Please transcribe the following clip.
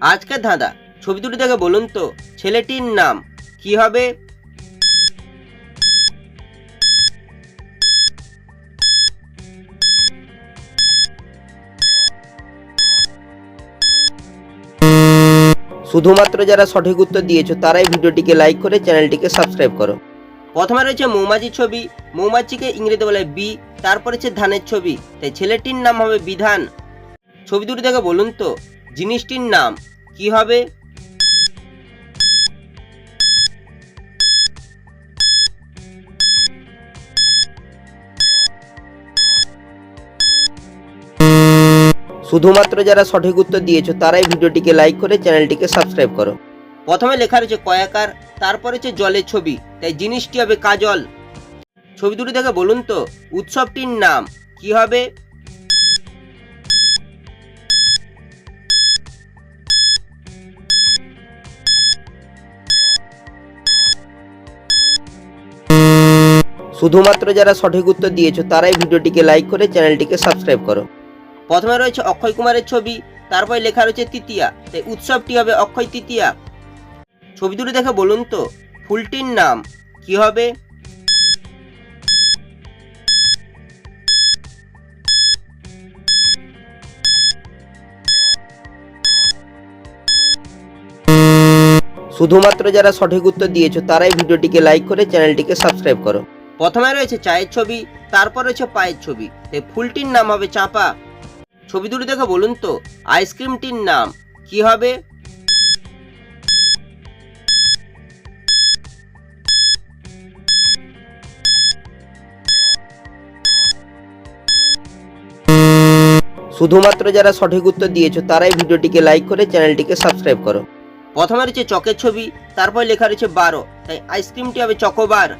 আজকের ধাঁধা, ছবি দুটি দেখে বলুন তো ছেলেটির নাম কি হবে? শুধুমাত্র যারা সঠিক উত্তর দিয়েছো তারাই ভিডিওটিকে লাইক করে চ্যানেলটিকে সাবস্ক্রাইব করো। প্রথমে রয়েছে মৌমাছির ছবি, মৌমাছিকে ইংরেজিতে বলে বি, তারপর হচ্ছে ধানের ছবি, তাই ছেলেটির নাম হবে বিধান। ছবি দুটি দেখে বলুন তো জিনিসটির নাম কি হবে? শুধুমাত্র যারা সঠিক উত্তর দিয়েছো তারাই ভিডিওটিকে লাইক করে চ্যানেলটিকে সাবস্ক্রাইব করো। প্রথমে লেখা রয়েছে কয়াকার, তারপর হচ্ছে জলের ছবি, তাই জিনিসটি হবে কাজল। ছবি দুটি দেখে বলুন তো উৎসবটির নাম কি হবে? শুধুমাত্র যারা সঠিক উত্তর দিয়েছো তারাই ভিডিওটিকে লাইক করে চ্যানেলটিকে সাবস্ক্রাইব করো। প্রথমে রয়েছে অক্ষয় কুমারের ছবি, তারপর লেখা রয়েছে তৃতীয়া, তাই উৎসবটি হবে অক্ষয় তৃতীয়া। ছবি দুটি দেখে বলুন তো ফুলটির নাম কি হবে? শুধুমাত্র যারা সঠিক উত্তর দিয়েছো তারাই ভিডিওটিকে লাইক করে চ্যানেলটিকে সাবস্ক্রাইব করো। প্রথমে রয়েছে চায়ের ছবি, তারপর রয়েছে পায়ের ছবি, তাই ফুলটির নাম হবে চাঁপা। ছবি দুটি দেখে বলুন তো আইসক্রিমটির নাম কি হবে? শুধুমাত্র যারা সঠিক উত্তর দিয়েছো তারাই ভিডিওটিকে লাইক করে চ্যানেলটিকে সাবস্ক্রাইব করো। প্রথমে রয়েছে চকের ছবি, তারপর লেখা রয়েছে 12, তাই আইসক্রিমটি হবে চকোবার।